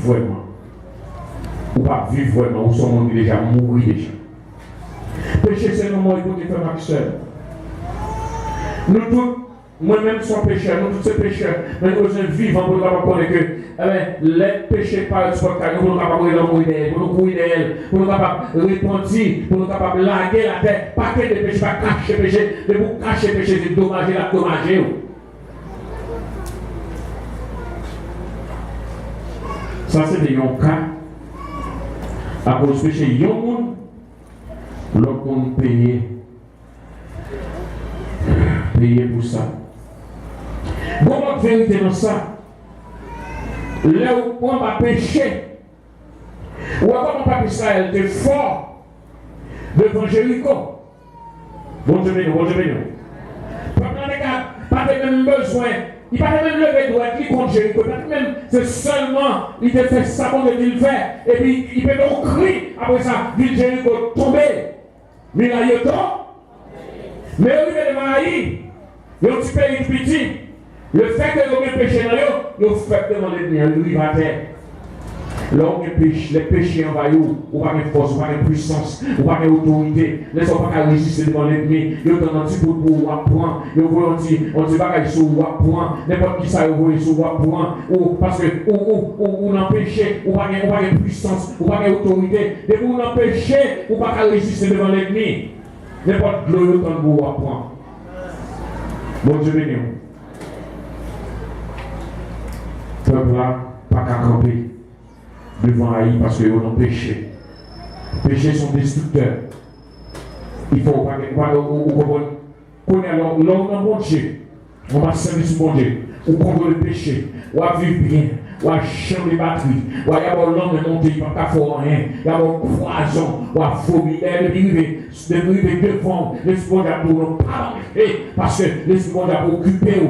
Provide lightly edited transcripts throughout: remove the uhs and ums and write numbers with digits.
vraiment. Ou pas vivre vraiment, ou son monde déjà mourir déjà. Péché, c'est le moment où il faut faire Maxwell. Nous tous, moi-même, sommes pécheurs, nous tous ces pécheurs, mais nous sommes vivants pour nous connaître que les péchés par le sport, pour nous capables de mourir, pour nous courir d'elle, pour nous capables de répondre, pour nous capables de larguer la tête, pas que des péchés, pas cacher péché, de vous cacher péché, c'est dommager la dommager. Ça, c'est des cas. À cause du péché, il y a un monde, l'autre monde payer pour ça. Bon, notre vérité dans ça, là où on va pécher, ou encore on va pécher ça, elle était fort devant Jéricho. Bon Dieu béni, bon Dieu béni. Pas de même besoin, il n'a pas même levé droit qui contre Jéricho, même c'est seulement, il te fait ça pour qu'il fait, et puis il peut donc crier, après ça, ville Jéricho tomber, mais là il est temps, mais il est devant il y a un petit pays petit. Le fait que vous avez péché dans eux, vous faites demander de lui va terre. Là où les péchés envahissent, vous n'avez pas de force, vous n'avez pas de puissance, vous n'avez pas d'autorité. Les gens ne peuvent pas résister devant l'ennemi. Ils ont un petit bout pour apprendre. Ils ont un petit bagage sur vous apprendre. N'importe qui ça vous sur vous apprendre. Parce que vous n'empêchez, vous n'avez pas de puissance, vous n'avez pas d'autorité. Et vous n'empêchez, vous n'avez pas résister devant l'ennemi. N'importe qui vous apprendre. Bon Dieu béni. Peuple là, pas qu'à camper devant Haïti parce qu'ils ont péché. Les péchés sont destructeurs. Il faut pas qu'on ait l'homme dans bon Dieu. On va servir ce bon Dieu. On contrôle le péché. On va vivre bien. On va changer les batteries. On va y avoir l'homme monté, il ne va pas faire rien. Il y a un poison. On va phobie. De arriver devant l'esprit de pour pas parce que l'esprit de occupé ou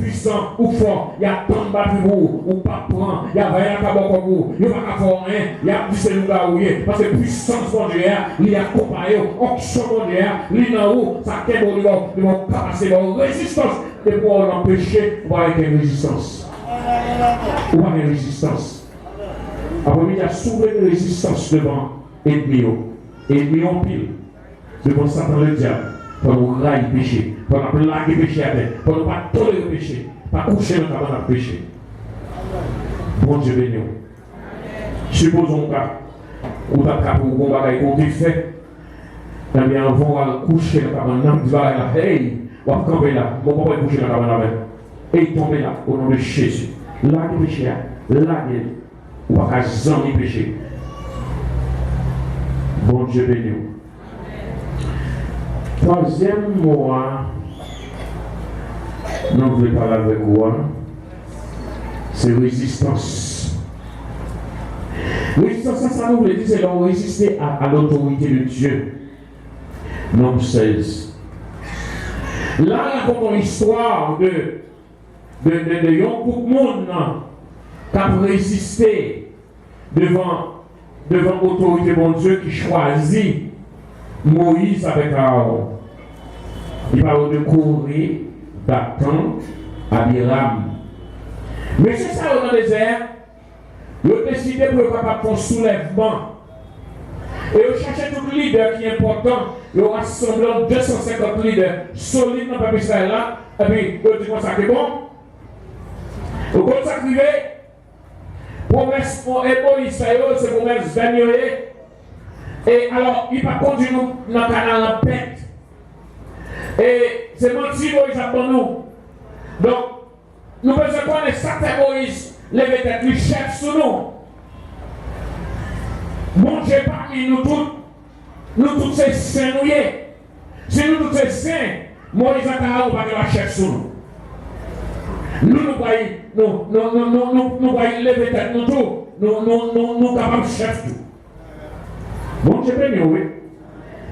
puissant ou fort. Il y a tant de batteries ou pas prendre. Il y a 20 cabos comme vous. Il n'y a pas qu'à faire rien. Il y a plus de là où il est. Parce que puissance de Dieu, il y a comparé. Onction de Dieu, il y a où ça qu'est bon, ils vont passer leur résistance. Et pour l'empêcher, on va avoir une résistance. On va avoir une résistance. Après, il y a souvent une résistance devant l'ennemi. Ennemi en pile. Devant Satan le diable. Pour nous railler le péché. Pour nous plaguer le péché à terre. Pour ne pas tolérer le péché. Pas coucher dans le cabane de péché. Bon Dieu béni. Supposons que vous avez pour un bagage qu'on fait. Eh bien, avant, on va coucher dans le cabane de là. Hey! On va camper là, mon papa est couché dans la cabane et il tombe là, au nom de Jésus. Là, le péché, là, on va pas jamais péché. Bon Dieu béni. Troisième mois, nous voulons parler avec vous, c'est résistance. Résistance, ça nous veut dire, c'est de résister à l'autorité de Dieu. Nombre 16. Là, il y a une histoire de beaucoup de monde qui a résisté devant l'autorité de Dieu qui choisit Moïse avec Aaron. Il parle de courir, d'attendre Abiram. Mais c'est ça dans le désert, ils ont décidé pour être capable de faire un soulèvement. Et ils cherchaient tout leader qui est important. Ils ont rassemblé 250 leaders solides dans le peuple Israël là. Et puis, ils ont dit ça que bon. Ils ont sacrifié. Promesse et Israël, c'est promesse d'agnoyer. Et alors, il va conduire nous dans le canal en paix. Et c'est menti Moïse pour nous. Donc, nous devons connaître certain Moïse, les têtes, le chef sous nous. Bon Dieu parmi nous tous ces saints nous y est. Si nous tous ces saints, Moïse a pas de chef sur nous. Nous voyons lever tête nous tout. Nous capables de chef tout. Bon Dieu béni, oui.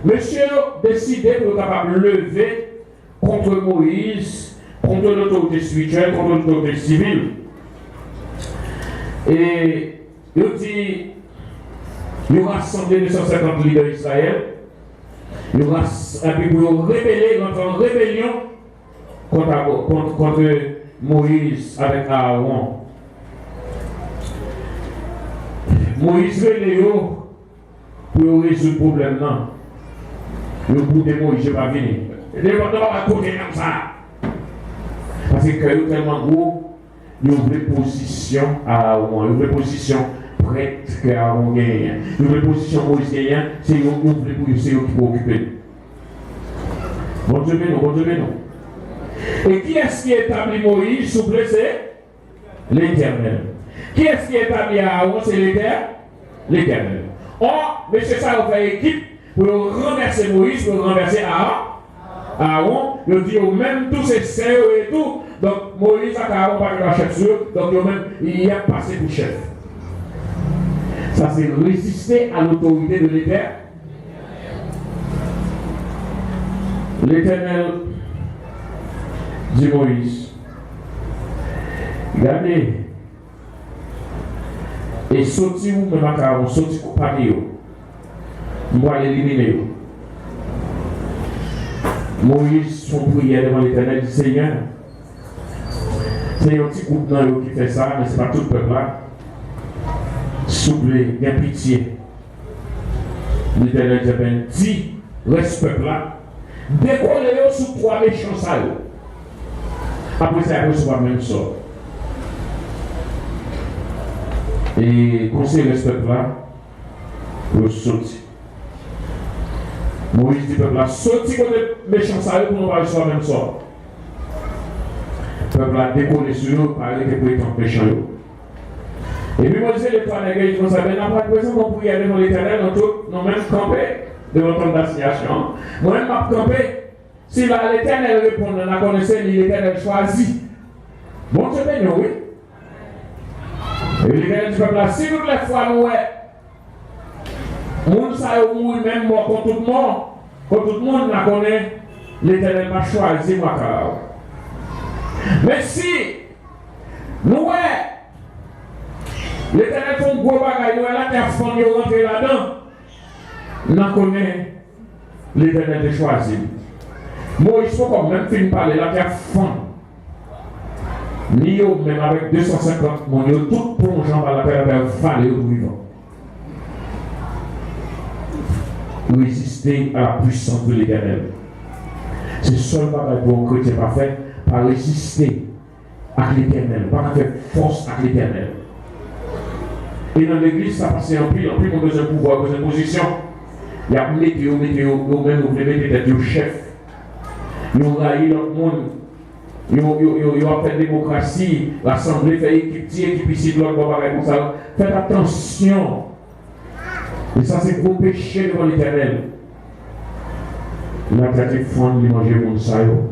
Monsieur décidé pour capable de lever contre Moïse, contre l'autorité spirituelle, contre l'autorité civile. Et il dit, il rassemble 250 leaders d'Israël. Il pour rebeller, en rébellion contre Moïse avec Aaron. Moïse Léo pour résoudre le problème. Non. Le bout de Moïse, je ne vais pas venir. Je ne vais pas raconter comme ça. Parce que c'est tellement gros, il y a une vraie position à Aaron, une vraie position prête que Aaron gagne. Une vraie position Moïse gagne, c'est une vraie position qui peut occuper. Bon Dieu, non. Et qui est-ce qui établit Moïse? S'il vous plaît, c'est l'Éternel. Qui est-ce qui établit Aaron? C'est l'Éternel. Or, M. ça fait équipe pour renverser Moïse, pour renverser Aaron. Il dit même tous ces sœurs et tout. Donc Moïse a Aaron pas le chef sur, donc il a passé pour chef. Ça c'est résister à l'autorité de l'Éternel. L'Éternel dit Moïse, regardez, et sorti où même à Aaron, sorti compagnie, on va l'éliminer. Moïse, son prière devant l'Éternel, dit Seigneur, c'est un petit groupe qui fait ça, mais ce n'est pas tout le peuple là. S'il vous plaît, il y a pitié. L'Éternel dit, ben, dis, reste peuple là, décollez-le sous 3 méchants salauds. Après ça, il reçoit même sort. Et conseil reste peuple là, il sorti. Moïse dit peuple là, sorti côté méchants salauds pour nous recevoir même sort. Le peuple a décollé sur eux par les prétendants méchants. Et puis Moïse les trois nègres, ils vont savoir, n'a pas de besoin qu'on prier devant l'Éternel, nous même camper devant ton assignation. Moi-même, m'a campé. Si l'Éternel répond, on a connaissé, l'Éternel choisit. Bon Dieu béni, oui. Et l'Éternel du peuple là, si toutes les fois nous, moun sa yo mourir même mort contre tout le monde, contre tout le monde, on connaît, l'Éternel m'a choisi, moi, car. Mais si, nous, l'Éternel fait un gros bagage, nous, là, qui a fondé, rentrer là-dedans, nous connaissons, l'Éternel est choisi. Moïse, il faut quand même finir par parler, là, qui a fondé. Ni même avec 250 mon yo, tout plongeant dans la terre, fallait au vivant. Résister à la puissance de l'Éternel. C'est le seul bagage pour un chrétien parfait. Pas résister à l'Éternel, pas faire force à l'Éternel. Et dans l'église, ça passe en pile, on a besoin de pouvoir, besoin de position. Il y a météo, même vous voulez mettre le chef. Ils ont raillé l'autre monde. Ils ont fait démocratie, l'Assemblée fait équipe ici, de l'autre comme ça. Faites attention. Et ça, c'est gros péché devant l'Éternel. Il a traité de fond de manger mon saillot.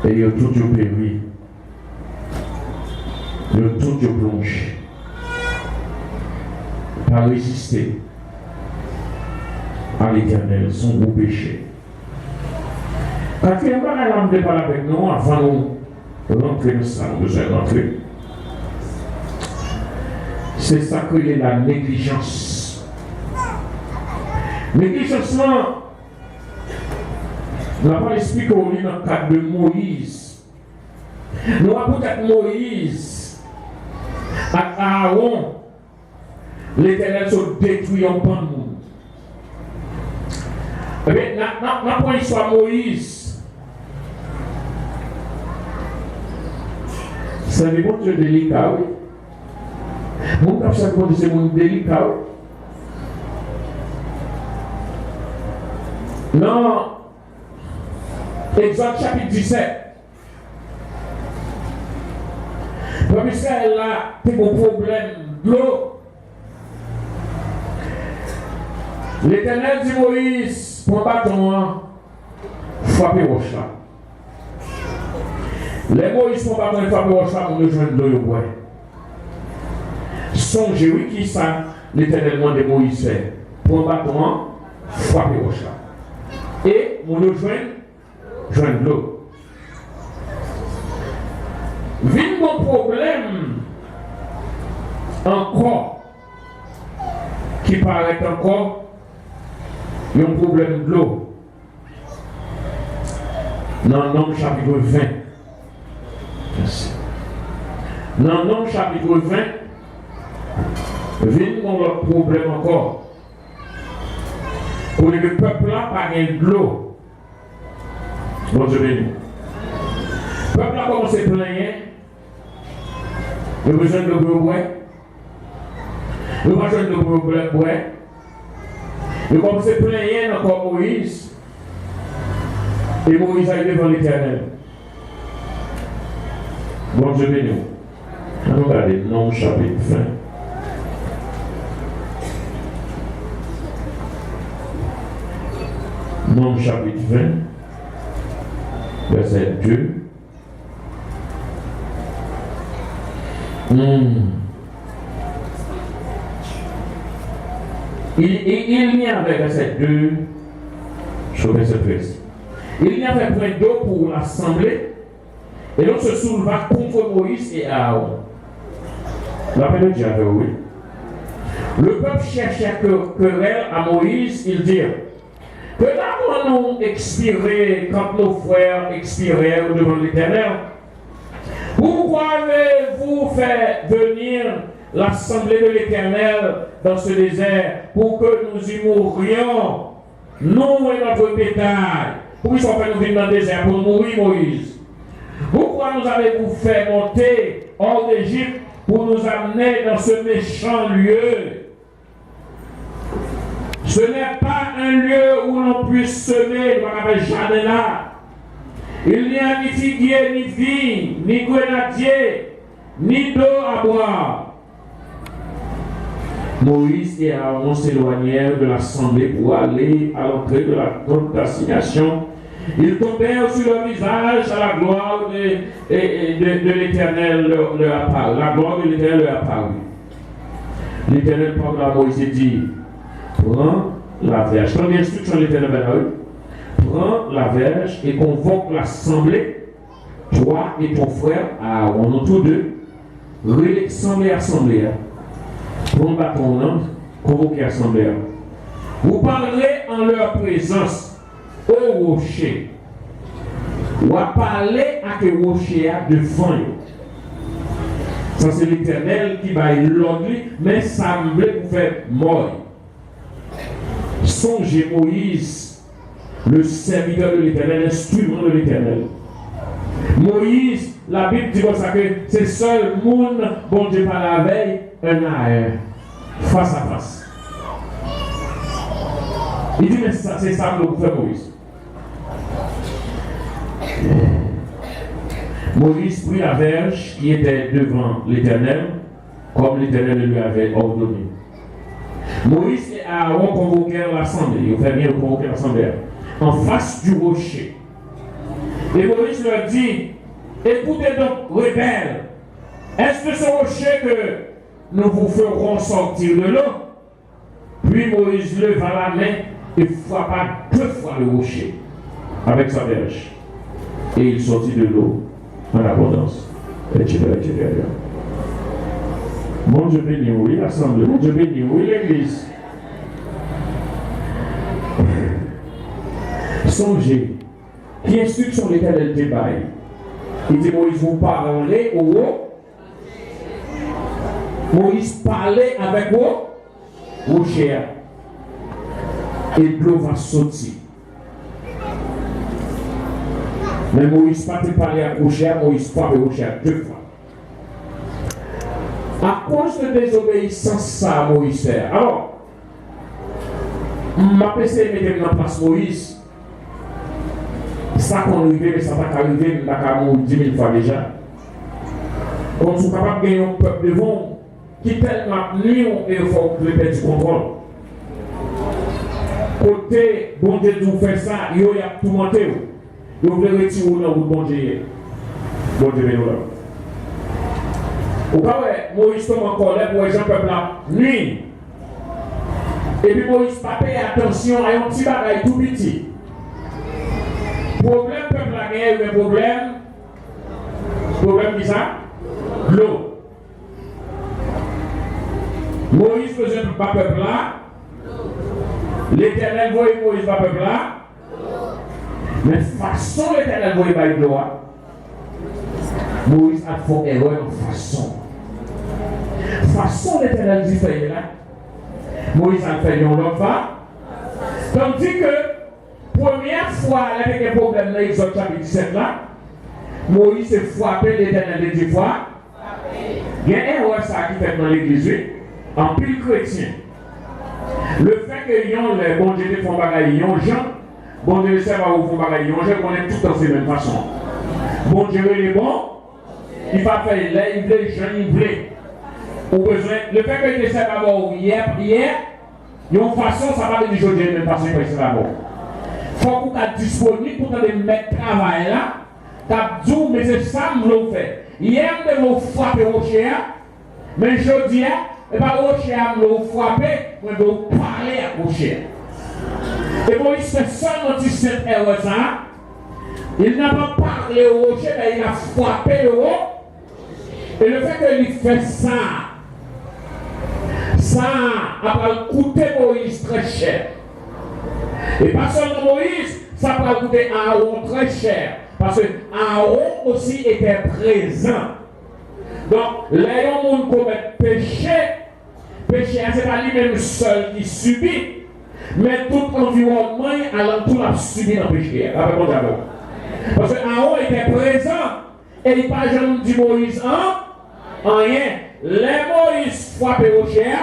Et il a tout péri. Il a tout plongé. Pas résister à l'Éternel, son gros péché. Quatrième bagage, on ne parle avec nous avant de rentrer dans ça, nous devons rentrer. C'est ça que est la négligence. Négligence, nous n'avons pas expliqué au livre dans le cadre de Moïse. Nous avons peut-être Moïse, à Aaron, l'Éternel se détruit en pan de monde. Mais n'a pas histoire Moïse. C'est des bons Dieu délicats, oui. Mon cap, ça dit c'est mon délicat, oui. Non. Exode chapitre 17. Comme Israël là, c'est mon problème de l'eau. L'Éternel dit Moïse, pour bâton, frapper roche là. Les Moïse pour bâton, frapper roche là, on ne joint de l'eau au bois. Songez, oui, qui ça, l'Éternel demande de Moïse fait. Pour bâton, frapper roche là. Et on ne joint de l'eau. Vite mon problème, encore, qui paraît encore, il y a un problème de l'eau. Dans Nombre chapitre 20. Merci. Dans Nombre chapitre 20, Vin mon autre problème encore. Pour que le peuple là pas de l'eau. Bon Dieu béni. Le peuple a commencé à plaindre. Il a besoin de l'eau. Il a besoin de l'eau. Il a commencé à plaindre encore Moïse. Et Moïse a été devant l'Éternel. Bon Dieu béni. On va regarder Nom chapitre 20. Nom chapitre 20, verset 2. Il n'y avait, verset 2, je verset 13. Il n'y avait point d'eau pour l'assemblée, et l'on se souleva contre Moïse et Aaron. L'appel de Dieu avait oui. Le peuple cherchait querelle à Moïse, ils dirent que l'avons-nous expiré quand nos frères expirèrent devant l'Éternel? Pourquoi avez-vous fait venir l'assemblée de l'Éternel dans ce désert pour que nous y mourions, nous et notre bétail? Pourquoi ils sont fait nous venir dans le désert pour mourir, Moïse? Pourquoi nous avez-vous fait monter hors d'Égypte pour nous amener dans ce méchant lieu? Ce n'est pas un lieu où l'on puisse semer, on appelle jardin là. Il n'y a ni figuier, ni vigne, ni grenadier, ni d'eau à boire. Moïse et Aaron s'éloignèrent de l'assemblée pour aller à l'entrée de la tente d'assignation. Ils tombèrent sur leur visage à la gloire de l'Éternel leur apparut. La gloire de l'Éternel leur apparut. L'Éternel parla à Moïse et dit, prends la verge. Prends l'instruction de l'Éternel vers eux. Prends la verge et convoque l'assemblée, toi et ton frère Aaron, nous tous deux, assemblée. Prends le bâton là, convoquez l'assemblée. Vous parlerez en leur présence au rocher. Ou à parler à que rocher a devant eux. Ça c'est l'Éternel qui va l'ordre, mais ça me veut vous faire mort. Songez Moïse, le serviteur de l'Éternel, l'instrument de l'Éternel. Moïse, la Bible dit comme ça que c'est seul monde, bon Dieu par la veille, un à un, face à face. Il dit, mais c'est ça que vous faites Moïse. Moïse prit la verge qui était devant l'Éternel, comme l'Éternel lui avait ordonné. Moïse et Aaron convoquèrent l'assemblée. Il fait bien convoquer l'assemblée en face du rocher. Et Moïse leur dit, écoutez donc, rebelles, est-ce de ce rocher que nous vous ferons sortir de l'eau? Puis Moïse leva la main et frappa 2 fois le rocher avec sa verge. Et il sortit de l'eau en abondance. Etc. Bon Dieu béni, oui, l'assemblée. Bon Dieu béni, oui, l'église. Songez, qui instruction l'Éternel te baille? Il dit, Moïse, vous parlez au haut. Moïse parlait avec vous, au cher. Et l'eau va sortir. Mais Moïse pas te parler à Rocher, Moïse frappe Rocher 2 fois. À cause de désobéissance, ça Moïse fait. Alors, ma PC mettait en place Moïse. Ça qu'on arrive, mais ça va pas arriver, mais ça va 10 000 fois déjà. Quand on est capable de gagner un peuple devant, qui tellement nuit et il faut le perdre du contrôle. Côté, bon Dieu, vous fait ça, il y a tout monté. Vous voulez retirer dans votre bon Dieu. Bon Dieu, là. Ou pas, Moïse tombe en colère pour les gens peuple là, nuit. Et puis Moïse pas paye attention à un petit bagage tout petit. Problème peuple là, il y a un problème. Problème qui ça? L'eau. Moïse faisait pas peuple là. L'Éternel voyait Moïse pas peuple là. Mais façon l'Éternel voyait pas l'eau. Moïse a fait erreur en façon. façon l'Éternel dit faire là, Moïse a fait une autre fois. Tandis que, première fois, il y avait un problème dans l'Exode chapitre 17 là, Moïse s'est frappé l'Éternel de 10 fois. Il y a un erreur ça qui fait dans l'église, en pile chrétien. Le fait que les bon Dieu font bagaille, yon gens, bon Dieu sait pas où font bagaille, yon gens connaissent tout dans ces mêmes façons. Bon Dieu il est bon, il va faire il veut, il veut. Au besoin, le fait que tu sais pas bon hier, yon façon ça va venir aujourd'hui même façon que c'est pas bon. Faut qu'on soit disponible pour te mettre travail là. T'as dit mais c'est ça que nous fait. Hier nous devons frapper au chien, mais aujourd'hui et pas au chien nous frapper, nous devons parler au chien. Et Moïse fait seulement cette erreur ça. Il n'a pas parlé au chien, mais il a frappé le haut. Et le fait qu'il fait ça a coûté Moïse très cher. Et pas seulement Moïse, ça va coûter Aaron très cher. Parce que Aaron aussi était présent. Donc, les gens qui commettent péché, ce n'est pas lui-même seul qui subit, mais tout l'environnement alentour a subi dans le péché. Parce que Aaron était présent et il n'a pas jamais dit Moïse en rien. Les Moïse frappé au cher,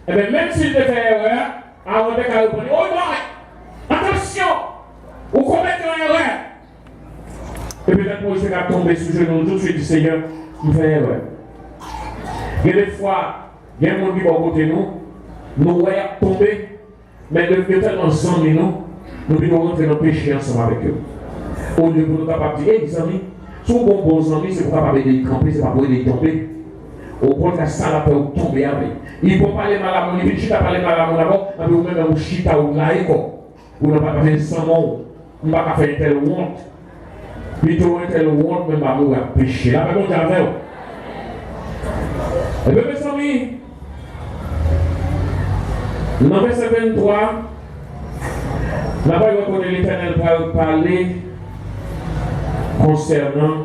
et bien même s'il fait erreur, Aaron était capable de répondre, oh non, attention, vous commettez une erreur. Et peut-être Moïse est capable de tomber sous le genou tout de suite du Seigneur, il fait erreur. Il y a des fois, il y a des gens qui vont côté nous voyons tomber, mais le fait tellement ensemble nous devons rentrer dans le péché ensemble avec eux. Au lieu de nous capables de dire, les amis, si vous avez bons amis, c'est pour capable de camper, c'est pas pour les tomber. Au contraire, ça la peut tomber avec. Il faut parler mal à mon niveau, si tu as parlé mal à mon d'abord, mais vous même un chita ou laïco. Vous n'avez pas fait sans mot, vous n'avez pas fait une telle honte. Plutôt une telle honte, même à vous à pécher. Là, par contre, j'avais. Et bien, mes amis, dans le verset 23, là-bas, il va connaître l'Éternel pour parler concernant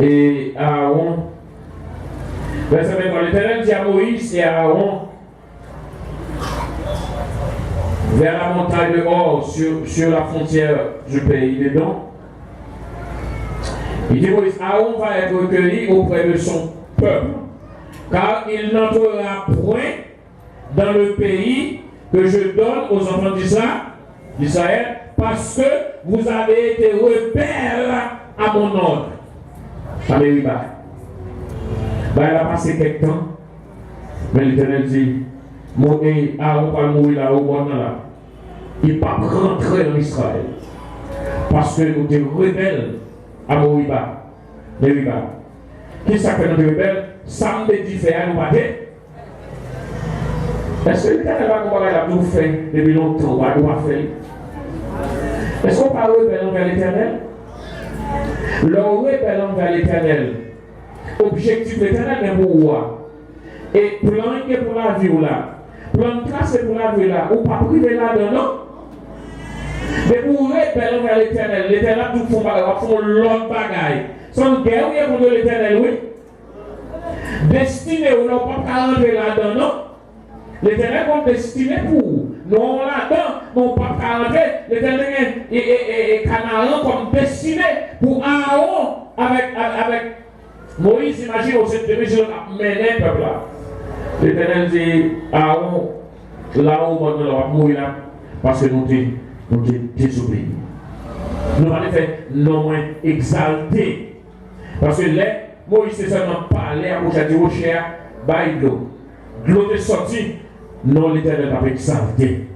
et Aaron. Verset 23, l'Éternel dit à Moïse et à Aaron vers la montagne de Hor sur la frontière du pays d'Édom. Il dit Moïse, Aaron va être recueilli auprès de son peuple, car il n'entrera point dans le pays que je donne aux enfants d'Israël, parce que vous avez été rebelles à mon ordre. Allez, oui, il a passé quelque temps, mais l'Éternel dit, Aaron va mourir là, au bon là. Il ne va pas rentrer en Israël. Parce que nous sommes rebelles à Moriba. Mais oui, qui ça fait nous rebelles? Ça me dit faire nous battre. Est-ce que l'Éternel va comparer la tout fait depuis longtemps? Ou pas fait? Est-ce qu'on parle rebelle envers l'Éternel? Le rebelle envers l'Éternel. Objectif l'Éternel est pour voir. Et plan qui est pour la vie là. Plan de trace pour la vie là. Ou pas privé là-dedans, non? Mais pour rebelle envers l'Éternel, l'Éternel tout font l'autre bagaille. Son guerre est pour l'Éternel, oui. Destiné ou non, pas rentrer là-dedans, non? L'Éternel est destiné pour non là-dedans, non pas rentrer. L'Éternel est Canaan comme destiné pour Aaron avec Moïse. Imagine au centre de Jésus a mené le peuple là. L'Éternel dit Aaron, là où on va mourir là, parce que nous sommes désobéis. Nous allons faire non moins exaltés. Parce que là, Moïse s'est seulement parlé à Moïse, a dit, oh cher, baille de l'eau. L'eau est sortie, non, l'Éternel va exalter.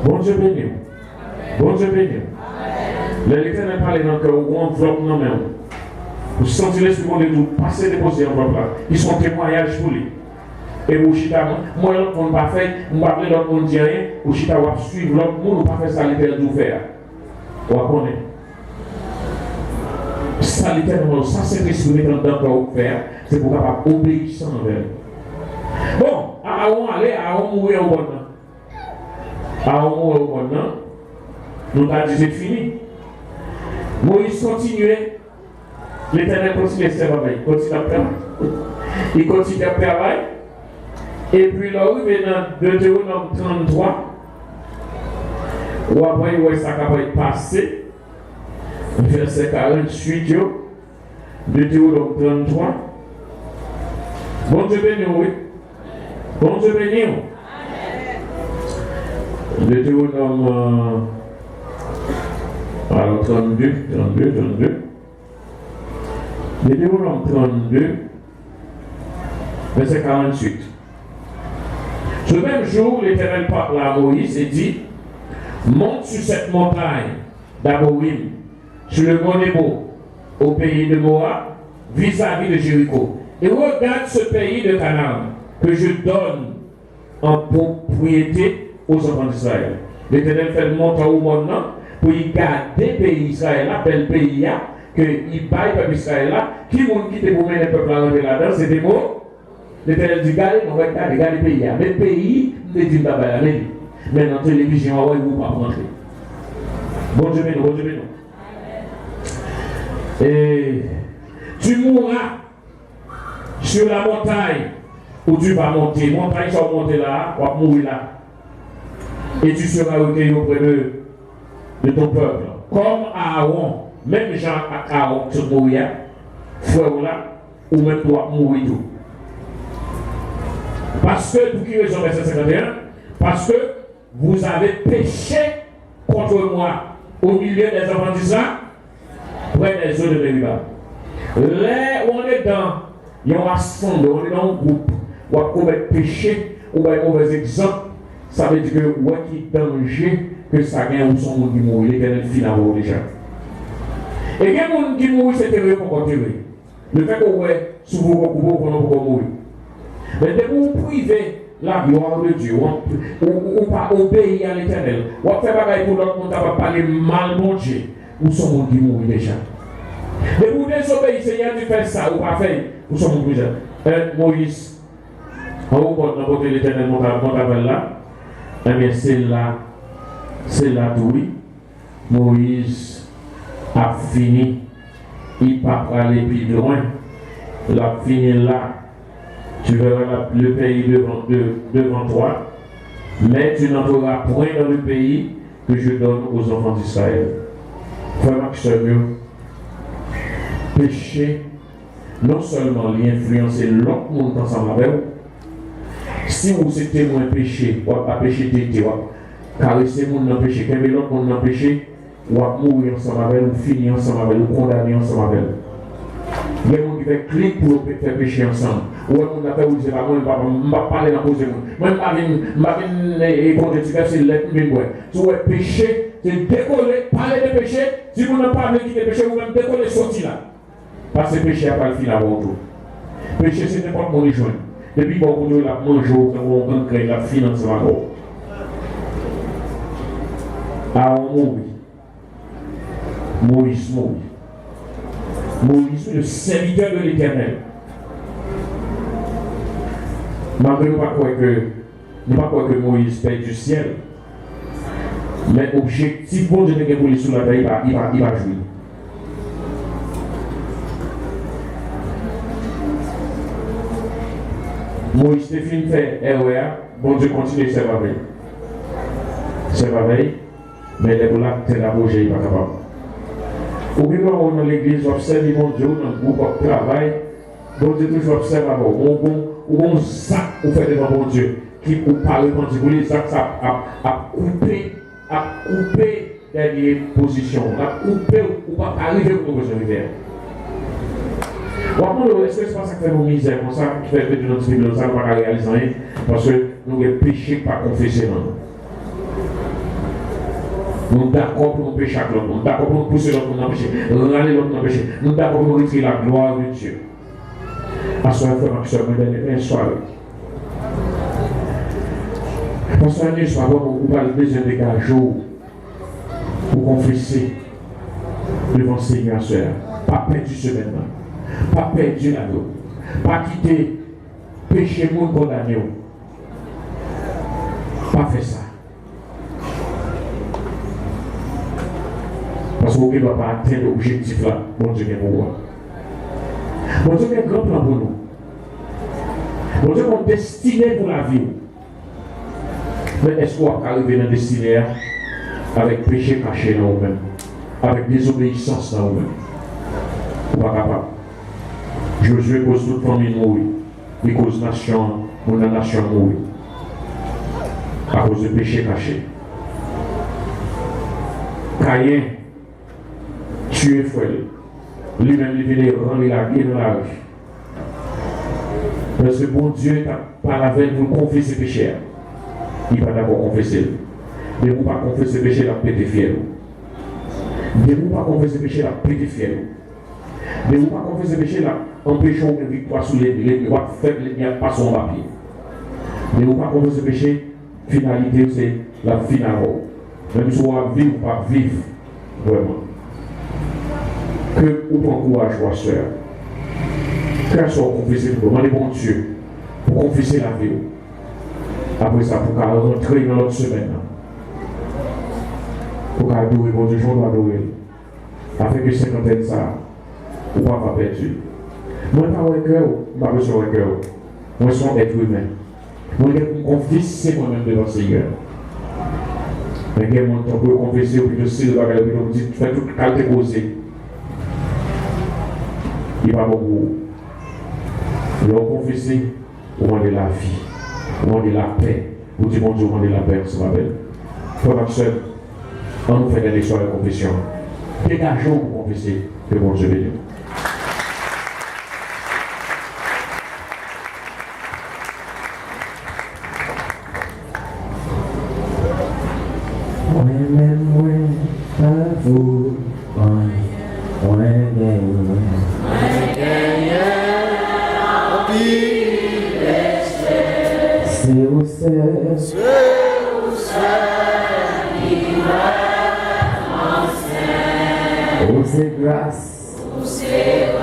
Bon Dieu béni. Bon Dieu béni. L'Éternel parle dans le cœur, ou enveloppe non même. Vous sentez l'esprit de tout, passer déposer enveloppe là. Ils sont témoignages pour lui. Et vous chita, moi, l'autre monde pas fait, vous parlez l'autre monde dit rien, vous chita, vous suivre l'autre monde, vous pas faire ça, l'Éternel nous faire. Vous connaissez. Ça, l'Éternel, ça, c'est ce que nous devons faire, c'est pour capable obéir sans envers. Bon, Aaron allait, Aaron mourir au bon nom. Aaron mourir au bon nom. Nous avons dit c'est fini. Moïse continuait. L'Éternel continue à travailler, il continue à travailler. Et puis là, il est dans Deutéronome 33, ou après, il ça va être passé, verset 48, Deutéronome 33. Bon Dieu béni, oui. Bon Dieu béni. Deutéronome alors 32. Deutéronome 32, verset 48. Ce même jour, l'Éternel parle à Moïse et dit: monte sur cette montagne d'Aborim, sur le mont Nebo, au pays de Moab, vis-à-vis de Jéricho, et regarde ce pays de Canaan que je donne en propriété aux enfants d'Israël. L'Éternel fait monter au monde pour y garder le pays d'Israël, bel pays, que il baille le peuple d'Israël, qui monde qui te pour mettre le peuple à rentrer là-dedans, c'est des mots. L'Éternel dit: regardez, on va regarder le pays. Mais le pays, on dit là-bas, mais dans la télévision, on ne va pas rentrer. Bon Dieu, bon Dieu. Et tu mourras sur la montagne où tu vas monter. Montagne, ça va monter là, tu vas mourir là. Et tu seras recueilli auprès de ton peuple. Comme Aaron, même Jean à Aaron, tu mourras, frère là, ou même toi mourir tout. Parce que, pour qui raison, verset 51, parce que vous avez péché contre moi au milieu des enfants d'Israël, près des eaux de Mériba. Là où on est dans un ensemble, on est dans un groupe, où on commet péché, ou un mauvais exemple, ça veut dire que où est-ce danger que ça gagne ou son monde qui mourit, l'Éternel finalement déjà. Et il y a des gens qui mourent, c'est terrible pour continuer. Le fait qu'on est souvent pour mourir. Mais dès que vous privez la gloire de Dieu, ou pas obéir à l'Éternel, ou faire bagaille pour l'autre monde, va parler mal de Dieu, ou son monde qui mourit déjà. Mais vous désobéissez, Seigneur, tu fais ça, ou pas faire, ou son monde qui mourit. Moïse, en haut, dans le côté de l'Éternel, mon là, eh bien c'est là tout, oui. Moïse a fini, il ne va pas aller plus loin, il a fini là. Tu verras le pays devant toi, mais tu n'entreras point dans le pays que je donne aux enfants d'Israël. Frère Maxime, péché, non seulement l'influencer l'autre monde ensemble avec vous, si vous êtes témoin péché, ou pas péché tété, ou caresser le monde dans le péché, qu'aimer l'autre monde dans le péché, ou mourir ensemble avec vous, finir ensemble avec vous, condamner ensemble avec vous. Il y a des gens qui font clic pour faire pécher ensemble. Ou on a fait, vous dites, moi, je ne vais pas parler dans la cause de moi. Moi, je ne vais pas contre c'est l'être humain. Si vous avez péché, c'est décoller, parler de péché. Si vous n'avez pas quitter le péché, vous même décoller, sortir là. Parce que le péché n'a pas le fil avant tout. Le péché, c'est n'importe quoi, on y joint. Depuis qu'on continue à manger, on crée la finance encore. Ah, on mourit. Moïse mourit. Moïse, le serviteur de l'Éternel. Malgré nous ne pas croire que Moïse paye du ciel, mais objectif bon Dieu de pour lui sous la terre, il va jouer. Moïse te fin fait erreur, bon Dieu continue de servir. Servir, mais les boulas, c'est la bouche, il n'est pas capable. Ou bien dans l'église, observe mon Dieu, dans le groupe de travail, bon Dieu toujours observe avant. Ou on sac ou fait devant mon Dieu, qui ou parle quand vous les sacs à couper dernière position, à couper ou pas arriver au niveau de l'hiver. Est-ce que c'est pas ça qui fait nos misères, comme ça, qui fait que notre vie, nous n'avons pas réalisé rien, parce que nous avons péché par confession. Nous sommes d'accord pour nous pécher avec l'autre, nous sommes d'accord pour nous pousser l'autre dans le péché, râler l'autre dans le péché, nous sommes d'accord pour nous retirer la gloire de Dieu. À ce moment-là, je vais vous donner une soirée. Parce que nous avons besoin de 4 jours pour confesser devant le Seigneur, soeur. Pas perdu ce maintenant. Pas perdu la dos. Pas quitter péché monde condamné. Pas faire ça. Parce qu'on ne doit pas atteindre l'objectif là, bon Dieu est pour moi. Bon Dieu a un grand plan pour nous. Bon Dieu a une destinée pour la vie. Mais est-ce qu'on va arriver dans la destinée avec péché caché dans nous-mêmes, avec désobéissance dans nous-mêmes? On n'est pas capable. Josué cause toute famille mourir, il cause nation, mon nation mourir, à cause de péché caché. Caïn tué frère, lui-même il venait rendre la guerre dans la rue. Parce que bon Dieu n'a pas la veine pour confesser ses péchés. Il va d'abord confesser. Mais vous ne pas confesser péché, la pété fier. Mais vous ne pas confesser péché, la pété fier. Mais vous ne pas confesser péché, la empêchons une victoire sur les faire les pas son papier. Mais vous ne pas confesser péché, finalité c'est la finale. Même si on va vivre ou pas vivre, vraiment. Que vous prenez courage, ma soeur. Que soit confessé, pour demander bon Dieu, pour confesser la vie. Après ça, pour rentrer dans l'autre semaine. Pour adorer bon Dieu, je dois adorer. Afin que cinquantaine ça, ou pas perdu. Moi, pas un cœur, pas besoin d'un cœur. Moi, je suis un être humain. Moi, je confesse moi-même devant le Seigneur. Mais il y a mon temps pour confesser, puis je sais, tu fais toute qualité posée. Il va beaucoup. Il va confesser au moment de la vie, au moment de la paix. Vous dites, mon Dieu, au moment de la paix, c'est ma belle. Frère Maxwell, on nous fait des histoires de confession. Dégageons pour confesser que mon Dieu bénit. C'est grâce.